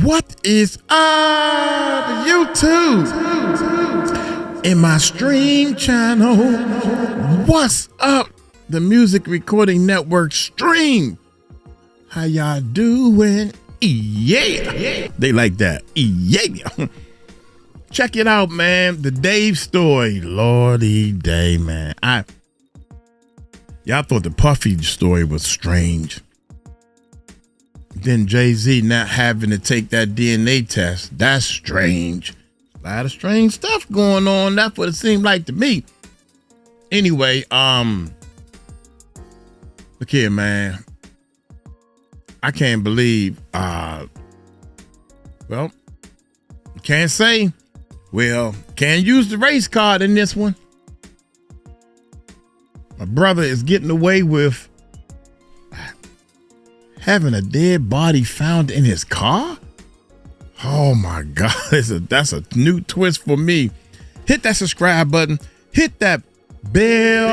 What is up, YouTube? In my stream channel, what's up? The Music Recording Network stream. How y'all doing? Yeah. They like that. Yeah. Check it out, man. The Dave story. Lordy day, man. Y'all thought the Puffy story was strange. Then Jay-Z not having to take that DNA test. That's strange. A lot of strange stuff going on. That's what it seemed like to me. Anyway, look here, man. I can't believe, can't say. Well, can't use the race card in this one. My brother is getting away with having a dead body found in his car? Oh my God, that's a new twist for me. Hit that subscribe button. Hit that bell.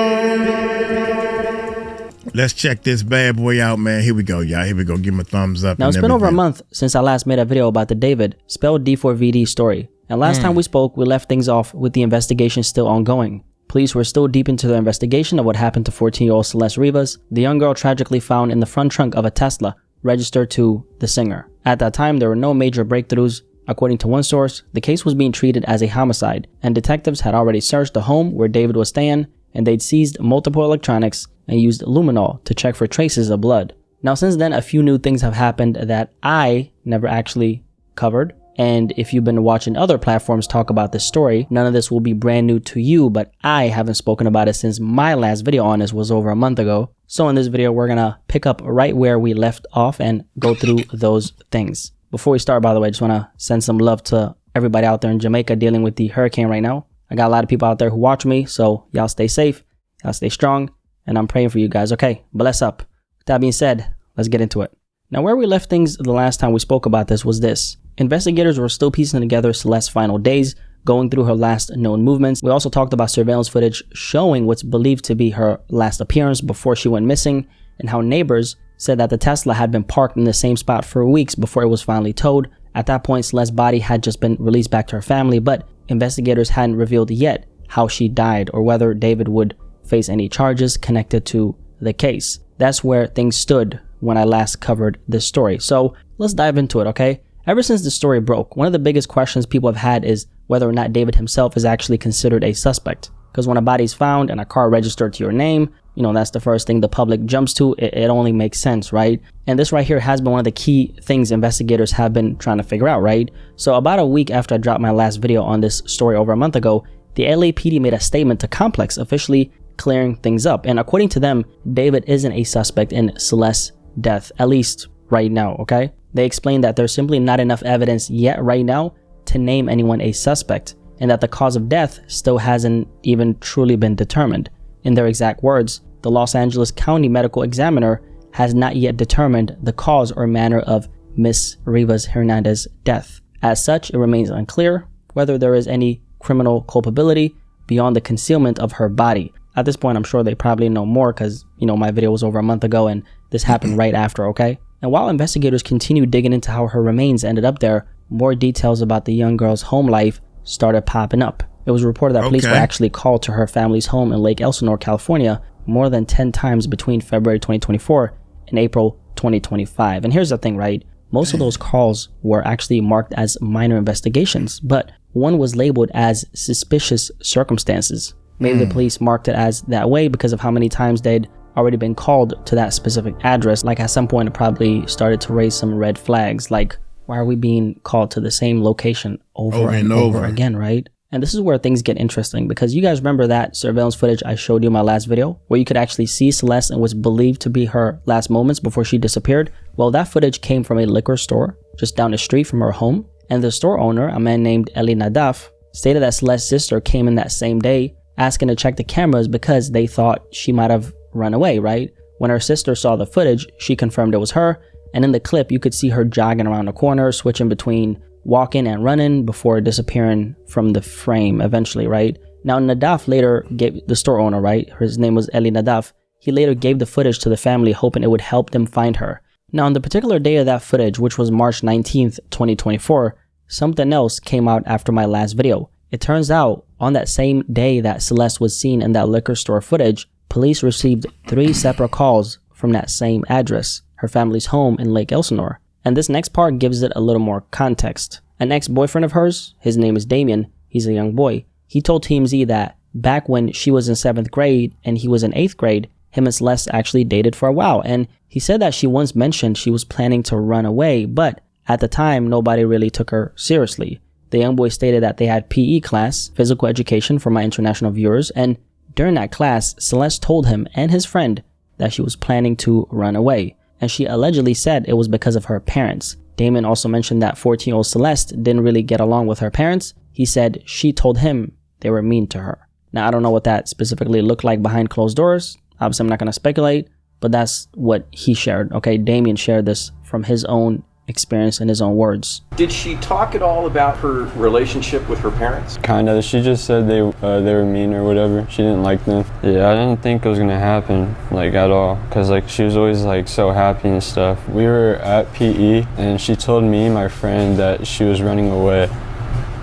Let's check this bad boy out, man. Here we go, y'all. Here we go. Give him a thumbs up. Now, it's been over a month since I last made a video about the David, spelled D4VD story. And last time we spoke, we left things off with the investigation still ongoing. Police were still deep into the investigation of what happened to 14-year-old Celeste Rivas, the young girl tragically found in the front trunk of a Tesla registered to the singer. At that time, there were no major breakthroughs. According to one source, the case was being treated as a homicide, and detectives had already searched the home where David was staying, and they'd seized multiple electronics and used luminol to check for traces of blood. Now, since then, a few new things have happened that I never actually covered. And if you've been watching other platforms talk about this story, none of this will be brand new to you, but I haven't spoken about it since my last video on this was over a month ago. So in this video, we're gonna pick up right where we left off and go through those things. Before we start, by the way, I just wanna send some love to everybody out there in Jamaica dealing with the hurricane right now. I got a lot of people out there who watch me, so y'all stay safe, y'all stay strong, and I'm praying for you guys, okay? Bless up. With that being said, let's get into it. Now, where we left things the last time we spoke about this was this. Investigators were still piecing together Celeste's final days, going through her last known movements. We also talked about surveillance footage showing what's believed to be her last appearance before she went missing, and how neighbors said that the Tesla had been parked in the same spot for weeks before it was finally towed. At that point, Celeste's body had just been released back to her family, but investigators hadn't revealed yet how she died or whether David would face any charges connected to the case. That's where things stood when I last covered this story. So let's dive into it, okay? Ever since the story broke, one of the biggest questions people have had is whether or not David himself is actually considered a suspect. Because when a body's found and a car registered to your name, you know, that's the first thing the public jumps to. It only makes sense, right? And this right here has been one of the key things investigators have been trying to figure out, right? So about a week after I dropped my last video on this story over a month ago, the LAPD made a statement to Complex, officially clearing things up. And according to them, David isn't a suspect in Celeste's death, at least right now, okay? They explained that there's simply not enough evidence yet right now to name anyone a suspect, and that the cause of death still hasn't even truly been determined. In their exact words, the Los Angeles County Medical Examiner has not yet determined the cause or manner of Miss Rivas Hernandez's death. As such, it remains unclear whether there is any criminal culpability beyond the concealment of her body. At this point, I'm sure they probably know more because, you know, my video was over a month ago and this happened right after, okay? And while investigators continued digging into how her remains ended up there, more details about the young girl's home life started popping up. It was reported that police were actually called to her family's home in Lake Elsinore, California, more than 10 times between February 2024 and April 2025. And here's the thing, right? Most of those calls were actually marked as minor investigations, but one was labeled as suspicious circumstances. Maybe the police marked it as that way because of how many times they'd already been called to that specific address. Like at some point it probably started to raise some red flags, like why are we being called to the same location over and over again, right? And this is where things get interesting, because you guys remember that surveillance footage I showed you in my last video where you could actually see Celeste and what's believed to be her last moments before she disappeared? Well, that footage came from a liquor store just down the street from her home, and the store owner, a man named Eli Nadaf, stated that Celeste's sister came in that same day asking to check the cameras because they thought she might have run away, right? When her sister saw the footage, she confirmed it was her, and in the clip you could see her jogging around the corner, switching between walking and running before disappearing from the frame eventually, right? Now, Nadaf later gave the store owner, right? His name was Eli Nadaf. He later gave the footage to the family, hoping it would help them find her. Now, on the particular day of that footage, which was March 19th, 2024, something else came out after my last video. It turns out, on that same day that Celeste was seen in that liquor store footage, police received 3 separate calls from that same address, her family's home in Lake Elsinore. And this next part gives it a little more context. An ex-boyfriend of hers, his name is Damien, he's a young boy, he told TMZ that back when she was in 7th grade and he was in 8th grade, him and Celeste actually dated for a while. And he said that she once mentioned she was planning to run away, but at the time, nobody really took her seriously. The young boy stated that they had PE class, physical education for my international viewers, and during that class, Celeste told him and his friend that she was planning to run away. And she allegedly said it was because of her parents. Damon also mentioned that 14-year-old Celeste didn't really get along with her parents. He said she told him they were mean to her. Now, I don't know what that specifically looked like behind closed doors. Obviously, I'm not going to speculate, but that's what he shared. Okay, Damien shared this from his own experience in his own words. Did she talk at all about her relationship with her parents? Kind of. She just said they were mean or whatever. She didn't like them. Yeah, I didn't think it was gonna happen like at all, cause like she was always like so happy and stuff. We were at PE and she told me and my friend that she was running away,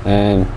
and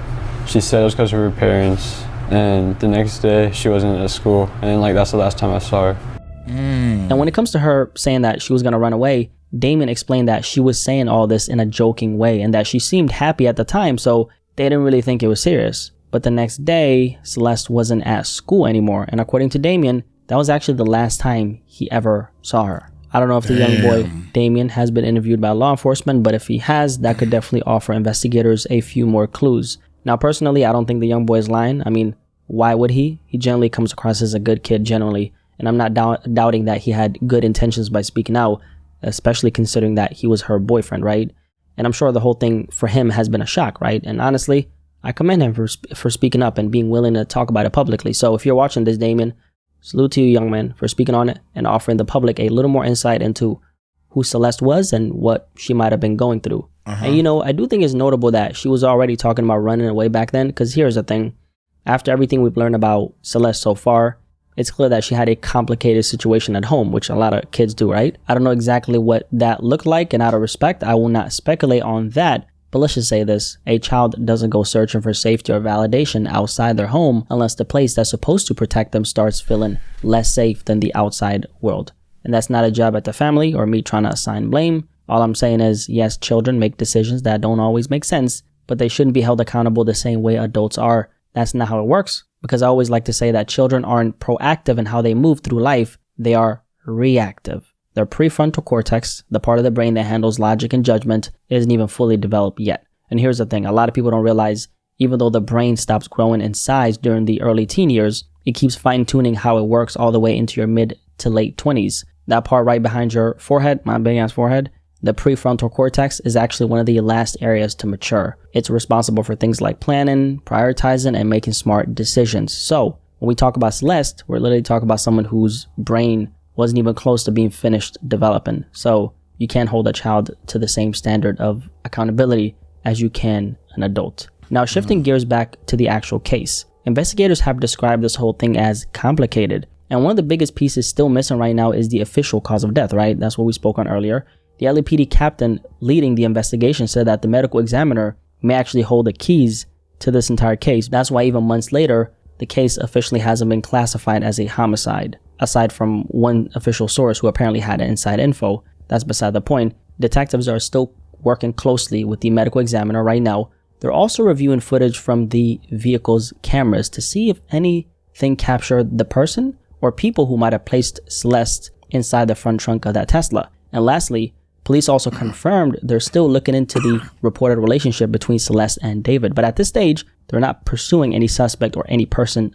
she said it was because of her parents. And the next day she wasn't at school, and like that's the last time I saw her. And when it comes to her saying that she was gonna run away, Damon explained that she was saying all this in a joking way and that she seemed happy at the time, so they didn't really think it was serious. But the next day, Celeste wasn't at school anymore, and according to Damien, that was actually the last time he ever saw her. I don't know if the young boy, Damien, has been interviewed by law enforcement, but if he has, that could definitely offer investigators a few more clues. Now, personally, I don't think the young boy is lying. I mean, why would he? He generally comes across as a good kid, generally, and I'm not doubting that he had good intentions by speaking out, especially considering that he was her boyfriend, right? And I'm sure the whole thing for him has been a shock, right? And honestly, I commend him for speaking up and being willing to talk about it publicly. So if you're watching this, Damien, salute to you, young man, for speaking on it and offering the public a little more insight into who Celeste was and what she might have been going through. And you know, I do think it's notable that she was already talking about running away back then, because here's the thing. After everything we've learned about Celeste so far, it's clear that she had a complicated situation at home, which a lot of kids do, right? I don't know exactly what that looked like, and out of respect, I will not speculate on that. But let's just say this, a child doesn't go searching for safety or validation outside their home unless the place that's supposed to protect them starts feeling less safe than the outside world. And that's not a job at the family or me trying to assign blame. All I'm saying is, yes, children make decisions that don't always make sense, but they shouldn't be held accountable the same way adults are. That's not how it works. Because I always like to say that children aren't proactive in how they move through life, they are reactive. Their prefrontal cortex, the part of the brain that handles logic and judgment, isn't even fully developed yet. And here's the thing, a lot of people don't realize, even though the brain stops growing in size during the early teen years, it keeps fine-tuning how it works all the way into your mid to late 20s. That part right behind your forehead, my big ass forehead, the prefrontal cortex is actually one of the last areas to mature. It's responsible for things like planning, prioritizing, and making smart decisions. So, when we talk about Celeste, we're literally talking about someone whose brain wasn't even close to being finished developing. So, you can't hold a child to the same standard of accountability as you can an adult. Now, shifting gears back to the actual case. Investigators have described this whole thing as complicated. And one of the biggest pieces still missing right now is the official cause of death, right? That's what we spoke on earlier. The LAPD captain leading the investigation said that the medical examiner may actually hold the keys to this entire case. That's why even months later, the case officially hasn't been classified as a homicide. Aside from one official source who apparently had inside info, that's beside the point. Detectives are still working closely with the medical examiner right now. They're also reviewing footage from the vehicle's cameras to see if anything captured the person or people who might have placed Celeste inside the front trunk of that Tesla. And lastly, police also confirmed they're still looking into the reported relationship between Celeste and David, but at this stage, they're not pursuing any suspect or any persons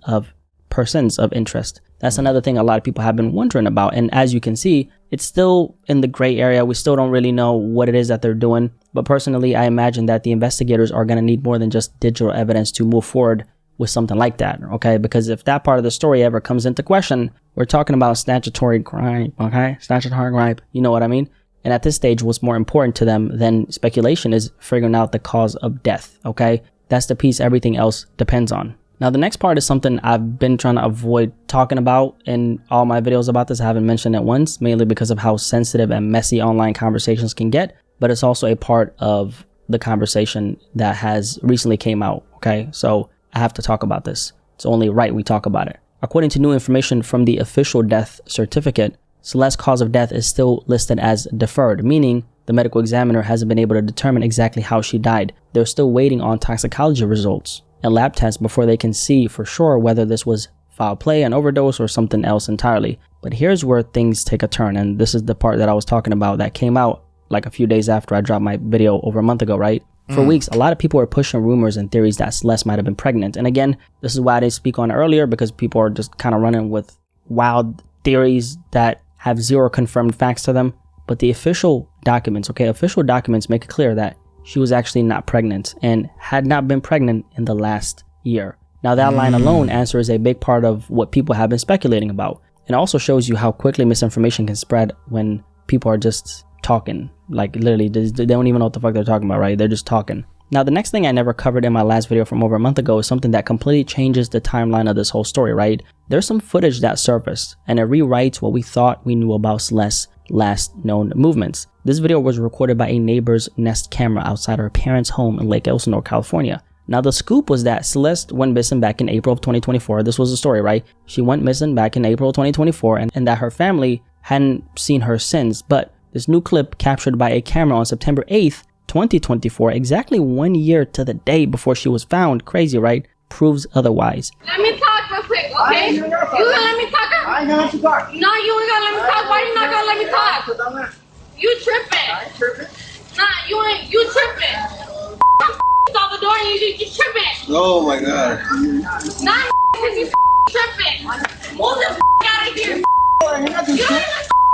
of interest. That's another thing a lot of people have been wondering about, and as you can see, it's still in the gray area. We still don't really know what it is that they're doing, but personally, I imagine that the investigators are going to need more than just digital evidence to move forward with something like that, okay? Because if that part of the story ever comes into question, we're talking about statutory crime, okay? Statutory crime, you know what I mean? And at this stage, what's more important to them than speculation is figuring out the cause of death, okay? That's the piece everything else depends on. Now, the next part is something I've been trying to avoid talking about in all my videos about this. I haven't mentioned it once, mainly because of how sensitive and messy online conversations can get, but it's also a part of the conversation that has recently came out, okay? So I have to talk about this. It's only right we talk about it. According to new information from the official death certificate, Celeste's cause of death is still listed as deferred, meaning the medical examiner hasn't been able to determine exactly how she died. They're still waiting on toxicology results and lab tests before they can see for sure whether this was foul play, an overdose, or something else entirely. But here's where things take a turn, and this is the part that I was talking about that came out like a few days after I dropped my video over a month ago, right? For weeks, a lot of people were pushing rumors and theories that Celeste might have been pregnant. And again, this is why I didn't speak on it earlier, because people are just kind of running with wild theories that have zero confirmed facts to them. But the official documents make it clear that she was actually not pregnant and had not been pregnant in the last year. Now, that line alone answers a big part of what people have been speculating about. It also shows you how quickly misinformation can spread when people are just talking. Like, literally, they don't even know what the fuck they're talking about, right? They're just talking. Now, the next thing I never covered in my last video from over a month ago is something that completely changes the timeline of this whole story, right? There's some footage that surfaced, and it rewrites what we thought we knew about Celeste's last known movements. This video was recorded by a neighbor's Nest camera outside her parents' home in Lake Elsinore, California. Now, the scoop was that Celeste went missing back in April of 2024. This was the story, right? She went missing back in April of 2024, and that her family hadn't seen her since. But this new clip captured by a camera on September 8th, 2024, exactly 1 year to the day before she was found, crazy, right, proves otherwise. Let me talk real quick, okay? You gonna let me talk? I ain't gonna let you talk. No, you ain't gonna let me talk. Why you not gonna let me talk? You tripping. I ain't tripping. Nah, you tripping. Out the door and you tripping. Oh my god. Nah, cause you tripping. Move the out of here. I ain't gonna do shit.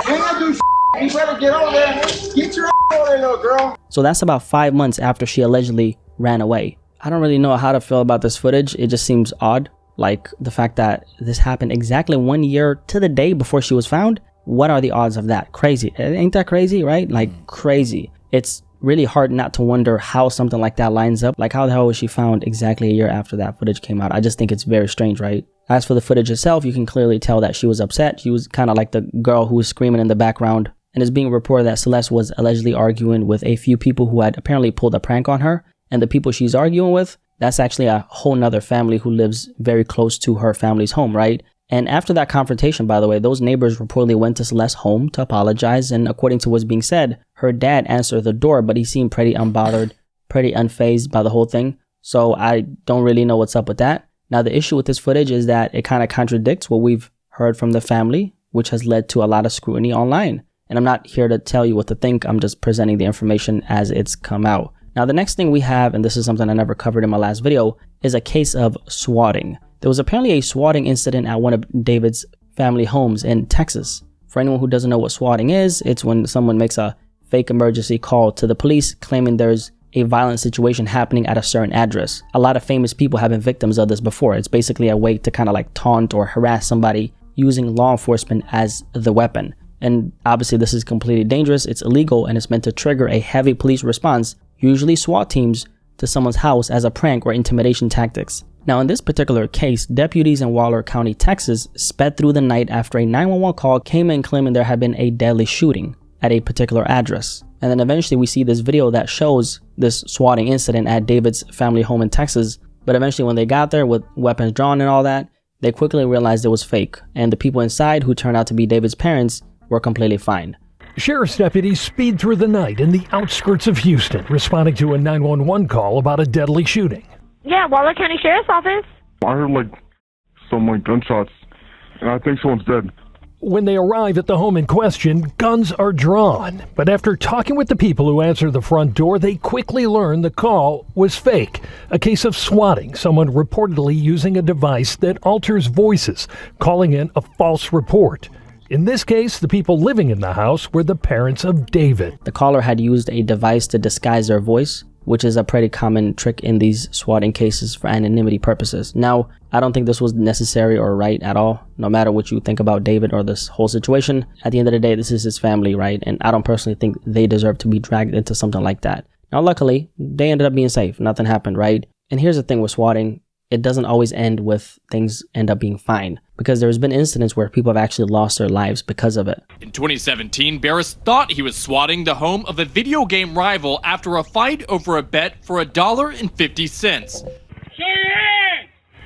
I ain't gonna do shit. You better get over there. Get your over there, little girl. So that's about 5 months after she allegedly ran away. I don't really know how to feel about this footage. It just seems odd. Like the fact that this happened exactly 1 year to the day before she was found. What are the odds of that? Crazy. Ain't that crazy, right? Like crazy. It's really hard not to wonder how something like that lines up. Like, how the hell was she found exactly a year after that footage came out? I just think it's very strange, right? As for the footage itself, you can clearly tell that she was upset. She was kind of like the girl who was screaming in the background. And it's being reported that Celeste was allegedly arguing with a few people who had apparently pulled a prank on her. And the people she's arguing with, that's actually a whole nother family who lives very close to her family's home, right? And after that confrontation, by the way, those neighbors reportedly went to Celeste's home to apologize. And according to what's being said, her dad answered the door, but he seemed pretty unbothered, pretty unfazed by the whole thing. So I don't really know what's up with that. Now, the issue with this footage is that it kind of contradicts what we've heard from the family, which has led to a lot of scrutiny online. And I'm not here to tell you what to think. I'm just presenting the information as it's come out. Now, the next thing we have, and this is something I never covered in my last video, is a case of swatting. There was apparently a swatting incident at one of David's family homes in Texas. For anyone who doesn't know what swatting is, it's when someone makes a fake emergency call to the police claiming there's a violent situation happening at a certain address. A lot of famous people have been victims of this before. It's basically a way to kind of like taunt or harass somebody using law enforcement as the weapon. And obviously this is completely dangerous, it's illegal, and it's meant to trigger a heavy police response, usually SWAT teams, to someone's house as a prank or intimidation tactics. Now, in this particular case, deputies in Waller County, Texas, sped through the night after a 911 call came in claiming there had been a deadly shooting at a particular address. And then eventually we see this video that shows this swatting incident at David's family home in Texas. But eventually when they got there with weapons drawn and all that, they quickly realized it was fake. And the people inside, who turned out to be David's parents, were completely fine. Sheriff's deputies speed through the night in the outskirts of Houston, responding to a 911 call about a deadly shooting. Yeah, Waller County Sheriff's Office. I heard some gunshots, and I think someone's dead. When they arrive at the home in question, guns are drawn. But after talking with the people who answered the front door, they quickly learn the call was fake. A case of swatting, someone reportedly using a device that alters voices, calling in a false report. In this case, the people living in the house were the parents of David. The caller had used a device to disguise their voice, which is a pretty common trick in these swatting cases for anonymity purposes. Now, I don't think this was necessary or right at all, no matter what you think about David or this whole situation. At the end of the day, this is his family, right? And I don't personally think they deserve to be dragged into something like that. Now, luckily, they ended up being safe. Nothing happened, right? And here's the thing with swatting. it doesn't always end with things end up being fine, because there's been incidents where people have actually lost their lives because of it. In 2017, Barris thought he was swatting the home of a video game rival after a fight over a bet for $1.50.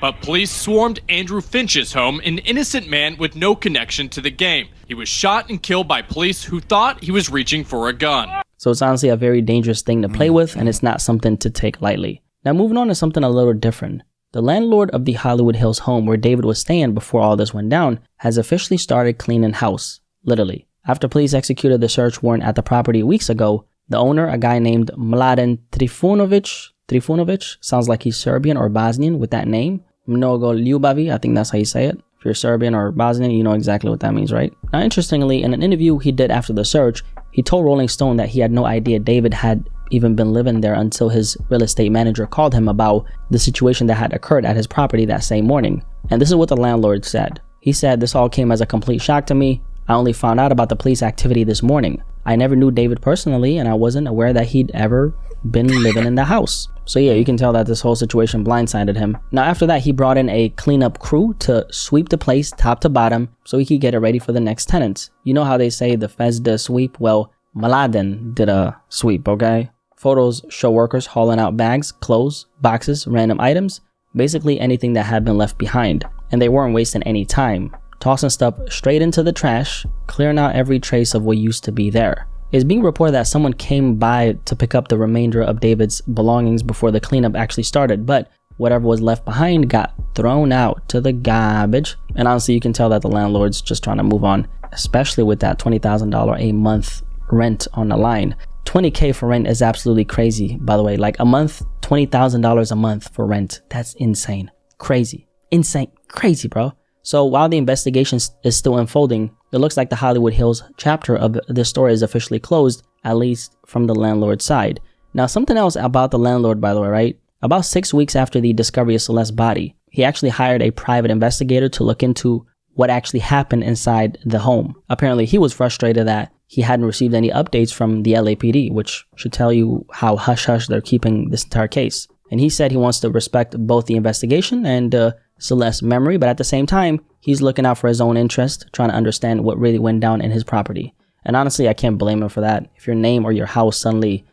But police swarmed Andrew Finch's home, an innocent man with no connection to the game. He was shot and killed by police who thought he was reaching for a gun. So it's honestly a very dangerous thing to play with, and it's not something to take lightly. Now moving on to something a little different. The landlord of the Hollywood Hills home where David was staying before all this went down has officially started cleaning house, literally. After police executed the search warrant at the property weeks ago, the owner, a guy named Mladen Trifunovic, sounds like he's Serbian or Bosnian with that name. Mnogo Ljubavi, I think that's how you say it. If you're Serbian or Bosnian, you know exactly what that means, right? Now, interestingly, in an interview he did after the search, he told Rolling Stone that he had no idea David had even been living there until his real estate manager called him about the situation that had occurred at his property that same morning. And this is what the landlord said. He said, "This all came as a complete shock to me. I only found out about the police activity this morning. I never knew David personally, and I wasn't aware that he'd ever been living in the house." So yeah, you can tell that this whole situation blindsided him. Now after that, he brought in a cleanup crew to sweep the place top to bottom so he could get it ready for the next tenants. You know how they say the feds did a sweep? Well, Mladen did a sweep, okay? Photos show workers hauling out bags, clothes, boxes, random items, basically anything that had been left behind. And they weren't wasting any time, tossing stuff straight into the trash, clearing out every trace of what used to be there. It's being reported that someone came by to pick up the remainder of David's belongings before the cleanup actually started, but whatever was left behind got thrown out to the garbage. And honestly, you can tell that the landlord's just trying to move on, especially with that $20,000 a month rent on the line. $20K for rent is absolutely crazy, by the way. Like a month, $20,000 a month for rent. That's insane. Crazy. Insane. Crazy, bro. So while the investigation is still unfolding, it looks like the Hollywood Hills chapter of this story is officially closed, at least from the landlord's side. Now, something else about the landlord, by the way, right? About 6 weeks after the discovery of Celeste's body, he actually hired a private investigator to look into what actually happened inside the home. Apparently, he was frustrated that he hadn't received any updates from the LAPD, which should tell you how hush-hush they're keeping this entire case. And he said he wants to respect both the investigation and Celeste's memory, but at the same time, he's looking out for his own interest, trying to understand what really went down in his property. And honestly, I can't blame him for that. If your name or your house suddenly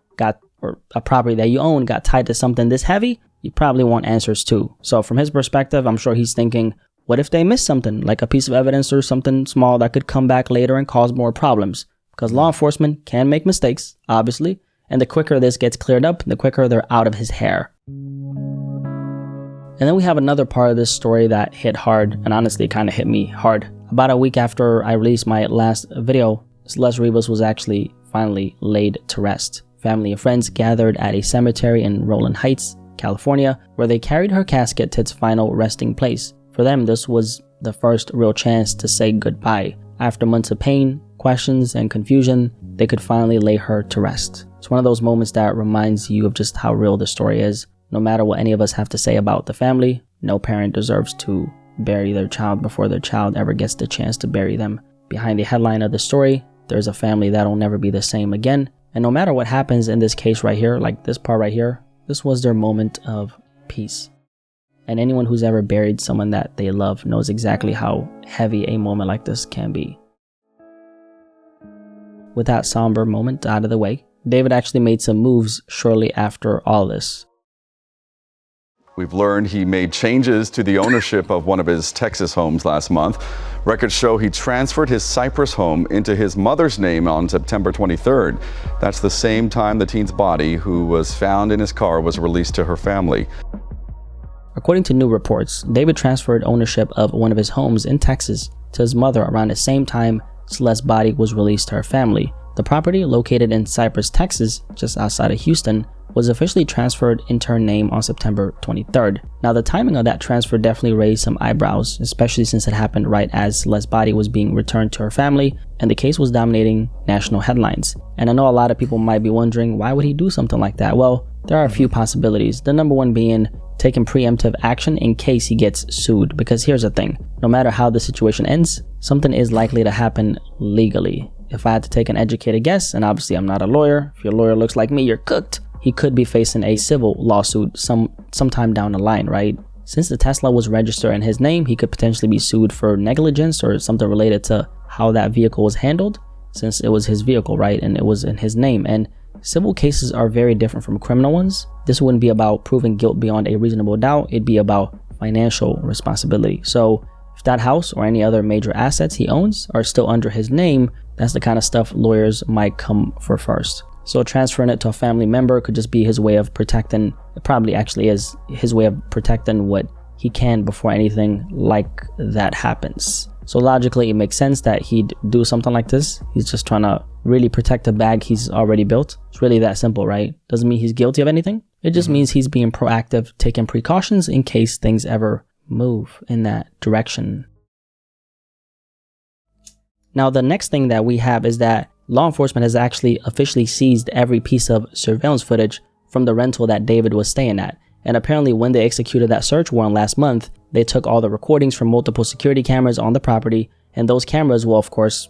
or a property that you own got tied to something this heavy, you probably want answers too. So from his perspective, I'm sure he's thinking, what if they missed something, like a piece of evidence or something small that could come back later and cause more problems? Because law enforcement can make mistakes, obviously, and the quicker this gets cleared up, the quicker they're out of his hair. And then we have another part of this story that hit hard, and honestly kind of hit me hard. About a week after I released my last video, Celeste Rivas was actually finally laid to rest. Family and friends gathered at a cemetery in Rowland Heights, California, where they carried her casket to its final resting place. For them, this was the first real chance to say goodbye. After months of pain, questions, and confusion, they could finally lay her to rest. It's one of those moments that reminds you of just how real the story is. No matter what any of us have to say about the family, no parent deserves to bury their child before their child ever gets the chance to bury them. Behind the headline of the story, there's a family that'll never be the same again. And no matter what happens in this case right here, like this part right here, this was their moment of peace. And anyone who's ever buried someone that they love knows exactly how heavy a moment like this can be. With that somber moment out of the way, David actually made some moves shortly after all this. We've learned he made changes to the ownership of one of his Texas homes last month. Records show he transferred his Cypress home into his mother's name on September 23rd. That's the same time the teen's body, who was found in his car, was released to her family. According to new reports, David transferred ownership of one of his homes in Texas to his mother around the same time Celeste's body was released to her family. The property, located in Cypress, Texas, just outside of Houston, was officially transferred into her name on September 23rd. Now, the timing of that transfer definitely raised some eyebrows, especially since it happened right as Celeste's body was being returned to her family, and the case was dominating national headlines. And I know a lot of people might be wondering, why would he do something like that? Well, there are a few possibilities. The number one being taking preemptive action in case he gets sued. Because here's the thing, no matter how the situation ends, something is likely to happen legally. If I had to take an educated guess, and obviously I'm not a lawyer, if your lawyer looks like me, you're cooked. He could be facing a civil lawsuit sometime down the line, right? since the Tesla was registered in his name, he could potentially be sued for negligence or something related to how that vehicle was handled, since it was his vehicle, right? And it was in his name. And civil cases are very different from criminal ones. This wouldn't be about proving guilt beyond a reasonable doubt. It'd be about financial responsibility. So if that house or any other major assets he owns are still under his name, that's the kind of stuff lawyers might come for first. So transferring it to a family member could just be his way of protecting, it probably actually is his way of protecting what he can before anything like that happens. So logically, it makes sense that he'd do something like this. He's just trying to really protect a bag he's already built. It's really that simple, right? Doesn't mean he's guilty of anything. It just means he's being proactive, taking precautions in case things ever move in that direction. Now, the next thing that we have is that law enforcement has actually officially seized every piece of surveillance footage from the rental that David was staying at. And apparently when they executed that search warrant last month, they took all the recordings from multiple security cameras on the property. And those cameras will, of course,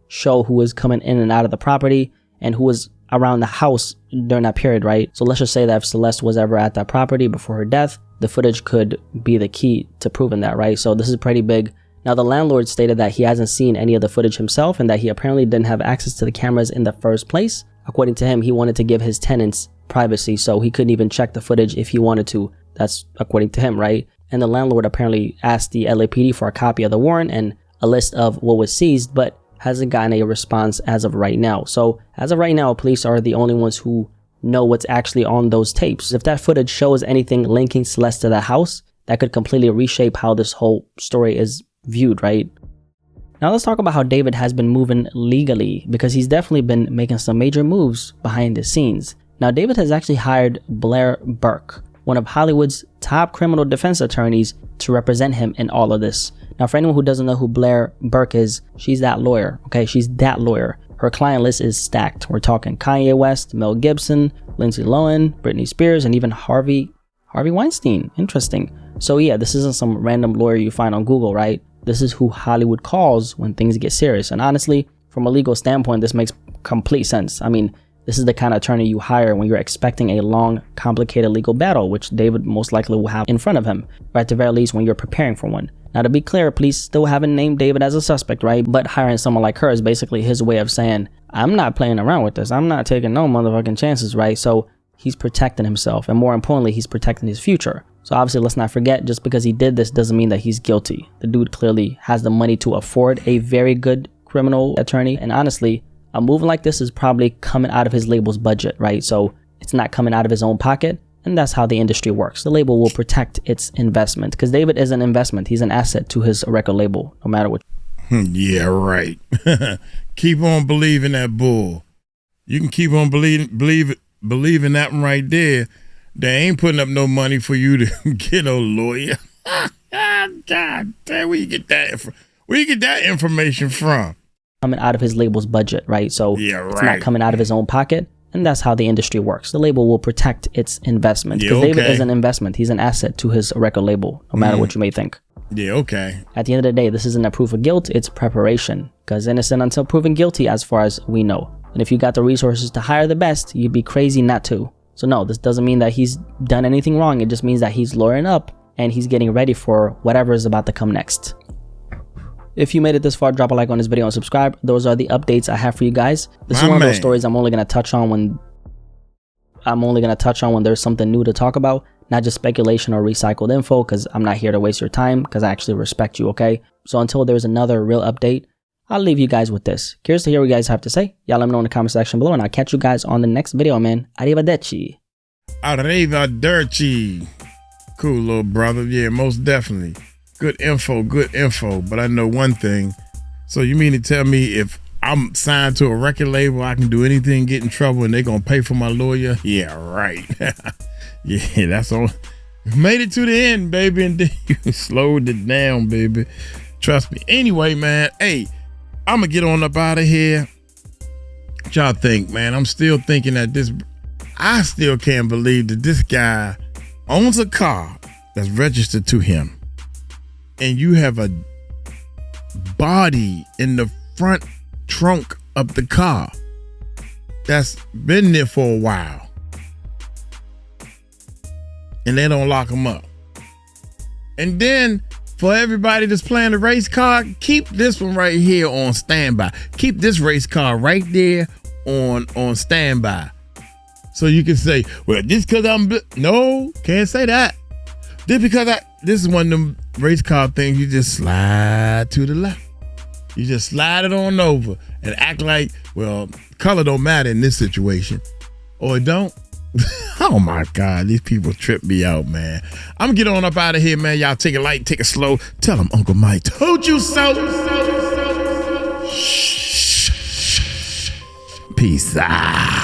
show who was coming in and out of the property and who was around the house during that period, right? So let's just say that if Celeste was ever at that property before her death, the footage could be the key to proving that, right? So this is pretty big. Now, the landlord stated that he hasn't seen any of the footage himself and that he apparently didn't have access to the cameras in the first place. According to him, he wanted to give his tenants privacy, so he couldn't even check the footage if he wanted to. That's according to him, right? And the landlord apparently asked the LAPD for a copy of the warrant and a list of what was seized, but hasn't gotten a response as of right now. So as of right now, police are the only ones who know what's actually on those tapes. If that footage shows anything linking Celeste to the house, that could completely reshape how this whole story is viewed, right? Now let's talk about how David has been moving legally, because he's definitely been making some major moves behind the scenes. Now, David has actually hired Blair Burke, one of Hollywood's top criminal defense attorneys, to represent him in all of this. Now, for anyone who doesn't know who Blair Burke is, she's that lawyer, okay? She's that lawyer. Her client list is stacked. We're talking Kanye West, Mel Gibson, Lindsay Lohan, Britney Spears, and even Harvey Weinstein. Interesting. So yeah, this isn't some random lawyer you find on Google, right? This is who Hollywood calls when things get serious. And honestly, from a legal standpoint, this makes complete sense. I mean, this is the kind of attorney you hire when you're expecting a long, complicated legal battle, which David most likely will have in front of him, or at the very least when you're preparing for one. Now, to be clear, police still haven't named David as a suspect, right? But hiring someone like her is basically his way of saying, I'm not playing around with this. I'm not taking no motherfucking chances, right? So he's protecting himself, and more importantly, he's protecting his future. So obviously, let's not forget, just because he did this doesn't mean that he's guilty. The dude clearly has the money to afford a very good criminal attorney, and honestly, a move like this is probably coming out of his label's budget, right? So it's not coming out of his own pocket, and that's how the industry works. The label will protect its investment, because David is an investment. He's an asset to his record label, no matter what. Yeah, right. Keep on believing that bull. You can keep on believing that one right there. They ain't putting up no money for you to get a lawyer. God damn, where you get that information from? Coming out of his label's budget, right? So yeah, right. It's not coming out of his own pocket, and that's how the industry works. The label will protect its investment, because David is an investment. He's an asset to his record label, no matter what you may think. Yeah, okay. At the end of the day, this isn't a proof of guilt, it's preparation, because innocent until proven guilty, as far as we know. And if you got the resources to hire the best, you'd be crazy not to. So no, this doesn't mean that he's done anything wrong. It just means that he's lawyering up and he's getting ready for whatever is about to come next. If you made it this far, drop a like on this video and subscribe. Those are the updates I have for you guys. This is one of those stories I'm only going to touch on when there's something new to talk about, not just speculation or recycled info, because I'm not here to waste your time, because I actually respect you, okay? So until there's another real update, I'll leave you guys with this. Curious to hear what you guys have to say. Y'all let me know in the comment section below, and I'll catch you guys on the next video, man. Arrivederci. Arrivederci. Cool, little brother. Yeah, most definitely. Good info. But I know one thing. So you mean to tell me if I'm signed to a record label, I can do anything, get in trouble, and they're going to pay for my lawyer? Yeah, right. Yeah, that's all. Made it to the end, baby, and then you slowed it down, baby. Trust me. Anyway, man, hey, I'm going to get on up out of here. What y'all think, man? I'm still thinking that I still can't believe that this guy owns a car that's registered to him. And you have a body in the front trunk of the car that's been there for a while. And they don't lock him up. And then for everybody that's playing the race car, keep this one right here on standby. Keep this race car right there on standby. So you can say, well, just because no, can't say that. Just because this is one of them race car things, you just slide to the left. You just slide it on over and act like, well, color don't matter in this situation. Or it don't. Oh my God, these people trip me out, man. I'm gonna get on up out of here, man. Y'all take it light, take it slow. Tell them Uncle Mike told you so. Peace out.